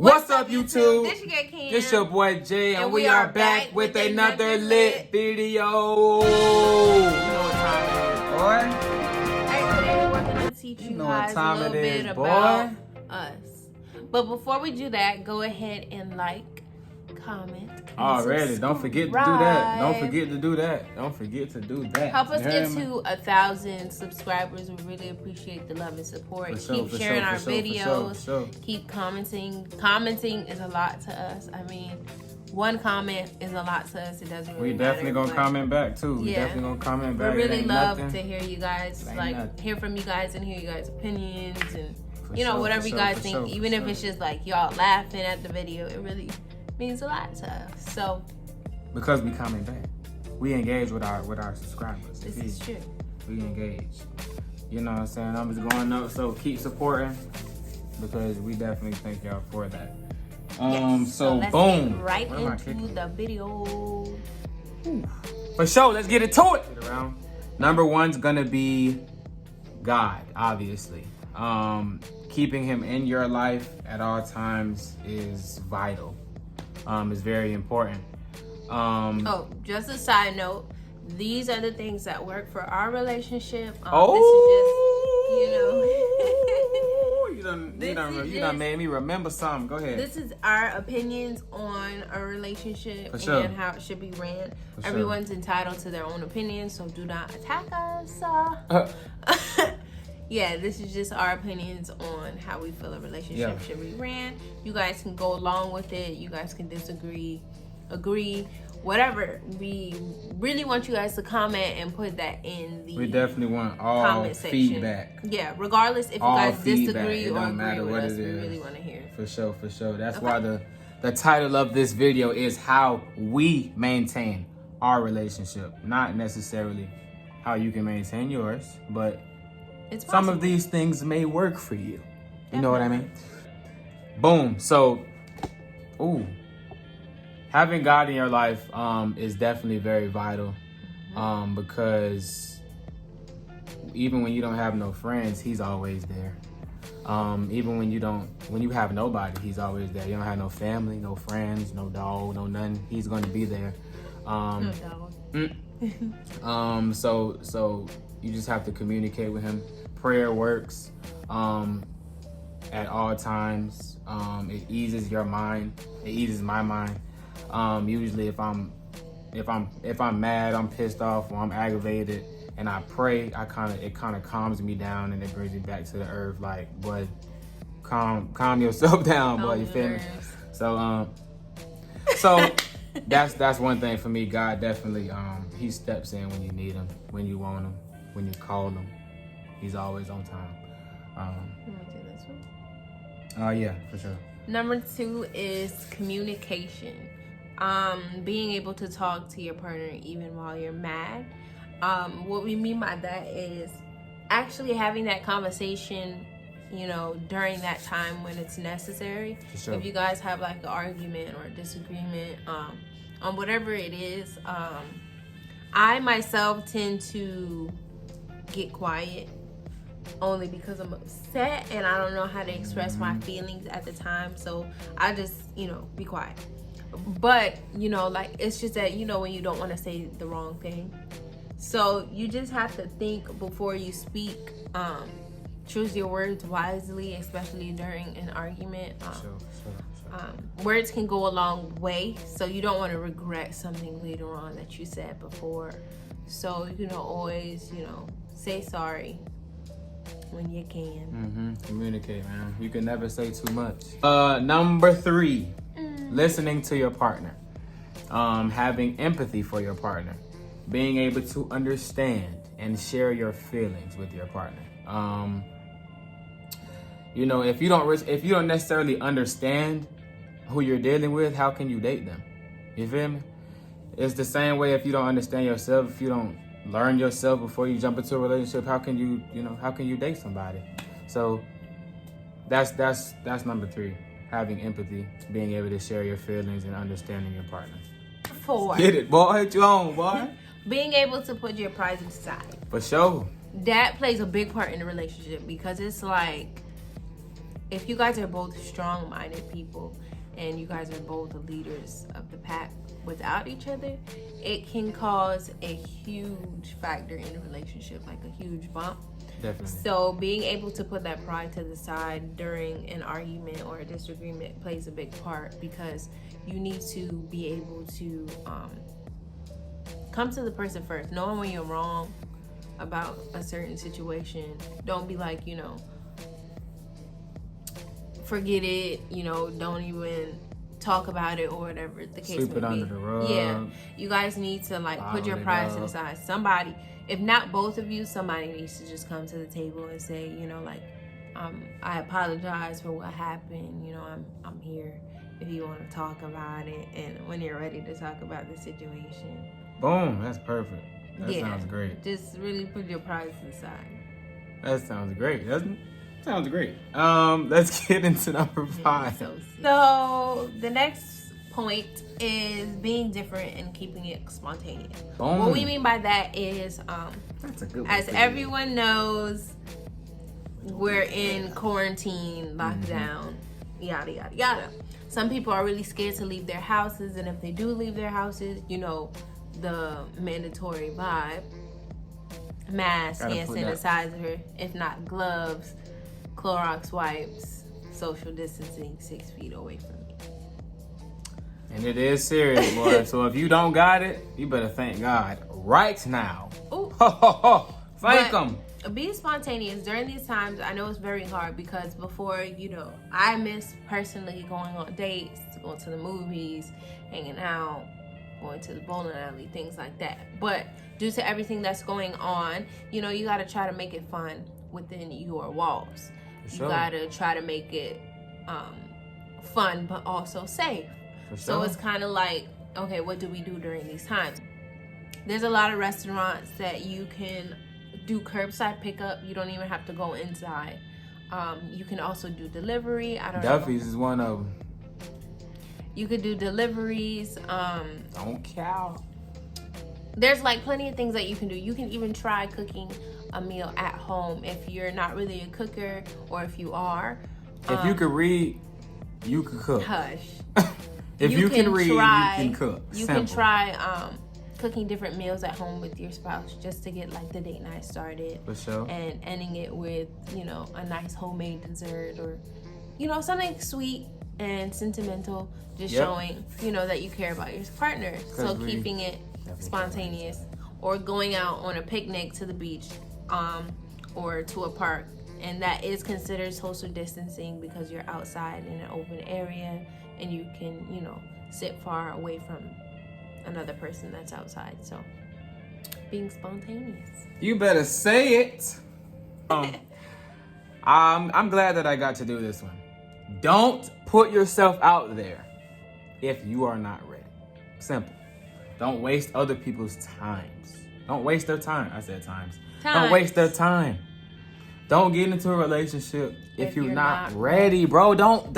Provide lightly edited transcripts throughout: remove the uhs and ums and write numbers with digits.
What's up, YouTube? This your girl Cam. This your boy Jay, and we are back with another lit video. You know what time it is, boy. Today we're going to teach you guys a little bit about us. But before we do that, go ahead and like, comment, already. Don't forget to do that. Don't forget to do that. Don't forget to do that. Help us get to 1,000 subscribers. We really appreciate the love and support. Keep sharing our videos. Keep commenting. Commenting is a lot to us. I mean, one comment is a lot to us. It doesn't really matter. We definitely gonna comment back too. We definitely gonna comment back. We really love to hear you guys, hear from you guys and hear you guys' opinions and whatever you guys think. Even if it's just like y'all laughing at the video, it really means a lot to us. So because we comment back, we engage with our subscribers. This is true. We engage. You know what I'm saying? Numbers going up, so keep supporting because we definitely thank y'all for that. So let's boom, get right into the video. For sure, let's get into it. Number one's gonna be God, obviously. Keeping him in your life at all times is vital. Is very important. Just a side note, these are the things that work for our relationship. You done made me remember something. Go ahead. This is our opinions on a relationship and how it should be ran. Everyone's entitled to their own opinion, so do not attack us. Yeah, this is just our opinions on how we feel a relationship should be ran. You guys can go along with it. You guys can disagree, agree, whatever. We really want you guys to comment and put that in the We definitely want all comment section. Feedback. Yeah, regardless if all you guys feedback. disagree or agree with us, we is. really want to hear it. For sure. That's why the title of this video is how we maintain our relationship. Not necessarily how you can maintain yours, but some of these things may work for you. You know what I mean? Boom. So, having God in your life is definitely very vital. Because even when you don't have no friends, he's always there. Even when you have nobody, he's always there. You don't have no family, no friends, no dog, no nothing. He's going to be there. No dog. So you just have to communicate with him. Prayer works at all times. It eases your mind. It eases my mind. Usually if I'm mad, I'm pissed off, or I'm aggravated, and I pray, it kind of calms me down and it brings me back to the earth. Like, boy, calm yourself down, boy. You feel me? So that's one thing for me. God definitely he steps in when you need him, when you want him, when you call him. He's always on time. You want to do this one? Yeah, for sure. Number 2 is communication. Being able to talk to your partner even while you're mad. What we mean by that is actually having that conversation, during that time when it's necessary. Sure. If you guys have like an argument or a disagreement, on whatever it is, I myself tend to get quiet only because I'm upset and I don't know how to express my feelings at the time. So I just, be quiet. But, it's just that, when you don't want to say the wrong thing. So you just have to think before you speak. Choose your words wisely, especially during an argument. Words can go a long way, so you don't want to regret something later on that you said before. So, always, say sorry when you can. Communicate, man. You can never say too much. Number 3, listening to your partner. Having empathy for your partner. Being able to understand and share your feelings with your partner. If you don't necessarily understand who you're dealing with, how can you date them? You feel me? It's the same way if you don't understand yourself, if you don't learn yourself before you jump into a relationship, how can you date somebody? So that's number 3. Having empathy, being able to share your feelings and understanding your partner. 4. Get it, boy. Hit your own, boy. Being able to put your pride aside. For sure. That plays a big part in the relationship because it's like if you guys are both strong-minded people and you guys are both the leaders of the pack without each other, it can cause a huge factor in a relationship, like a huge bump. Definitely. So being able to put that pride to the side during an argument or a disagreement plays a big part, because you need to be able to come to the person first, knowing when you're wrong about a certain situation. Don't be like, forget it, don't even talk about it or whatever the case may be. Sweep it under the rug. Yeah, you guys need to put your pride to the side. Somebody, if not both of you, somebody needs to just come to the table and say, I apologize for what happened. I'm here if you want to talk about it, and when you're ready to talk about the situation. Boom, that's perfect. That sounds great. Just really put your pride to the side. That sounds great, doesn't it? Sounds great. Let's get into number 5. So the next point is being different and keeping it spontaneous. Boom. What we mean by that is, That's a good one. as everyone knows, we're in quarantine, lockdown, yada yada yada. Some people are really scared to leave their houses, and if they do leave their houses, the mandatory vibe: mask, hand sanitizer, if not gloves, Clorox wipes, social distancing 6 feet away from me. And it is serious, boy. So if you don't got it, you better thank God right now. Ooh. Thank Him. Be spontaneous during these times. I know it's very hard, because before, I miss personally going on dates, going to the movies, hanging out, going to the bowling alley, things like that. But due to everything that's going on, you got to try to make it fun within your walls. Sure. You got to try to make it fun, but also safe. So it's kind of like, okay, what do we do during these times? There's a lot of restaurants that you can do curbside pickup. You don't even have to go inside. You can also do delivery. I don't know. Duffy's is one of them. You could do deliveries. Don't cow. There's plenty of things that you can do. You can even try cooking a meal at home if you're not really a cooker, or if you are. If you could read, you could cook. Hush. If you can read, you can cook. You Simple. can try cooking different meals at home with your spouse, just to get the date night started. For sure. And ending it with, a nice homemade dessert, or, something sweet and sentimental, just showing, that you care about your partner. So keeping it spontaneous, or going out on a picnic to the beach, or to a park. And that is considered social distancing, because you're outside in an open area and you can, sit far away from another person that's outside. So being spontaneous. You better say it. I'm glad that I got to do this one. Don't put yourself out there if you are not ready. Simple. Don't waste other people's times. Don't waste their time. I said times. Don't waste their time. Don't get into a relationship if you're not ready, bro. Don't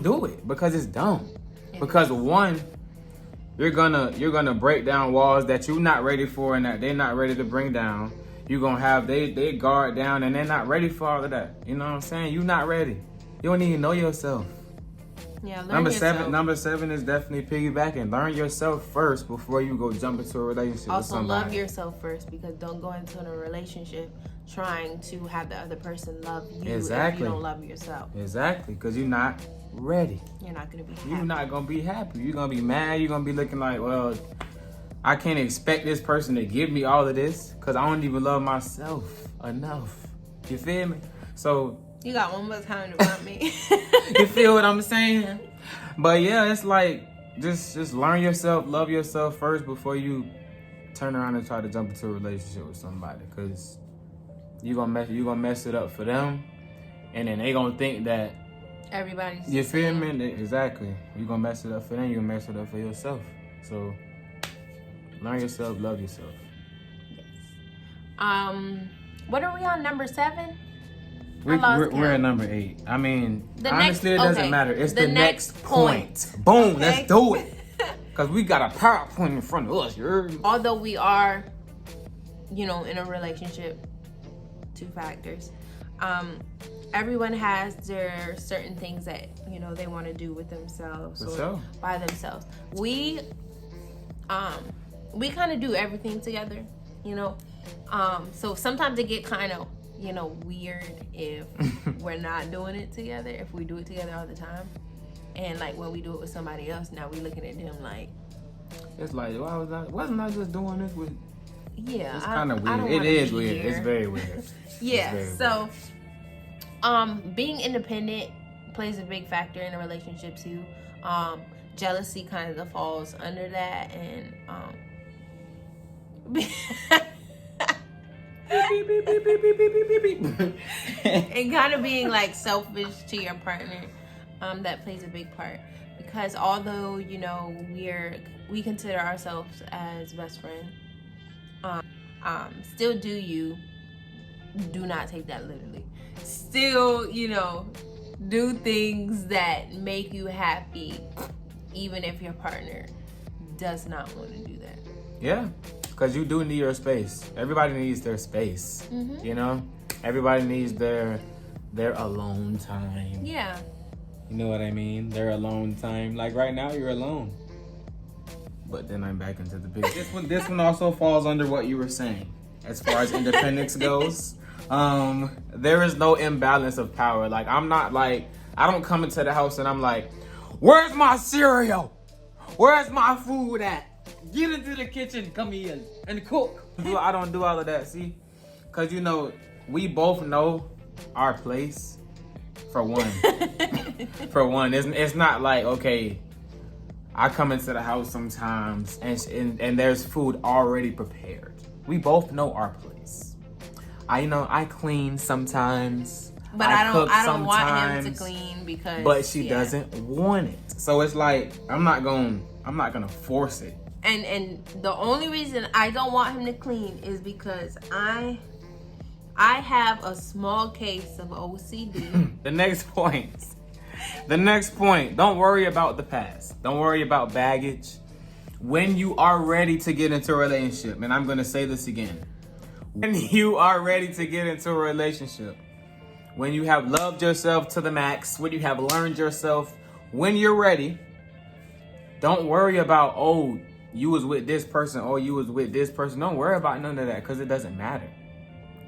do it, because it's dumb. Because one, you're gonna break down walls that you're not ready for and that they're not ready to bring down. You're gonna have they guard down and they're not ready for all of that. You know what I'm saying? You're not ready. You don't even know yourself. Yeah, learn number yourself. Number 7 is definitely piggybacking. Learn yourself first before you go jump into a relationship with somebody. Also, love yourself first, because don't go into a relationship trying to have the other person love you if you don't love yourself. Exactly, because you're not ready. You're not going to be happy. You're not going to be happy. You're going to be mad. You're going to be looking like, well, I can't expect this person to give me all of this because I don't even love myself enough. You feel me? So you got one more time to want me. You feel what I'm saying? But yeah, it's like just learn yourself, love yourself first before you turn around and try to jump into a relationship with somebody, because you're gonna mess it up for them, and then they gonna think that everybody's. You feel me? Exactly. You're gonna mess it up for them. You're gonna mess it up for yourself. So learn yourself, love yourself. Yes. What are we on? Number 7? We're at number 8. I mean, honestly, it doesn't matter. It's the next point. Boom, Okay. Let's do it. Because we got a PowerPoint in front of us. Although we are, in a relationship, 2 factors, Everyone has their certain things that, you know, they want to do with themselves or by themselves. We kind of do everything together, you know. So sometimes it get kind of, you know, weird if we're not doing it together, if we do it together all the time. And like when we do it with somebody else, now we looking at them like, it's like, why wasn't I just doing this with? Yeah, it's kind of weird. It is weird. It's very weird. Yeah. Very so, being independent plays a big factor in a relationship too. Jealousy kind of falls under that, and and kind of being like selfish to your partner, that plays a big part, because although, you know, we consider ourselves as best friends, still do not take that literally. Still, you know, do things that make you happy, even if your partner does not want to do that. Yeah, because you do need your space. Everybody needs their space. Mm-hmm. You know, everybody needs their alone time. Yeah. You know what I mean? Their alone time. Like right now, you're alone. But then I'm back into the picture. This one also falls under what you were saying as far as independence goes. There is no imbalance of power. Like, I'm not like, I don't come into the house and I'm like, where's my cereal? Where's my food at? Get into the kitchen, Camilla, and cook. I don't do all of that, see? Because, you know, we both know our place, for one. For one, it's not like, okay, I come into the house sometimes and there's food already prepared. We both know our place. I clean sometimes. But I don't want him to clean because. But she doesn't want it. So it's like I'm not gonna force it. And the only reason I don't want him to clean is because I have a small case of OCD. The next point. Don't worry about the past. Don't worry about baggage. When you are ready to get into a relationship, and I'm going to say this again. When you are ready to get into a relationship, when you have loved yourself to the max, when you have learned yourself, when you're ready, don't worry about, oh, you was with this person, or you was with this person. Don't worry about none of that, because it doesn't matter.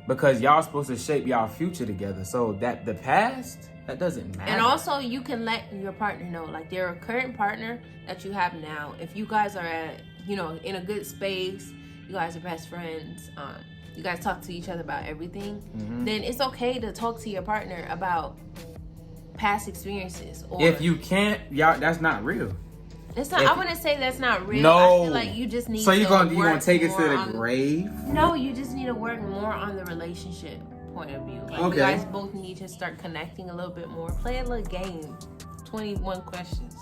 Because y'all supposed to shape y'all future together. So that the past, that doesn't matter. And also, you can let your partner know, like their current partner that you have now, if you guys are at, you know, in a good space, you guys are best friends, you guys talk to each other about everything, then it's okay to talk to your partner about past experiences. Or if you can't, y'all, that's not real. It's not. I wouldn't say that's not real. No. I feel like you just need. So you gonna take it to the grave? No, you just need to work more on the relationship point of view. Like, okay. You guys both need to start connecting a little bit more. Play a little game. 21 questions.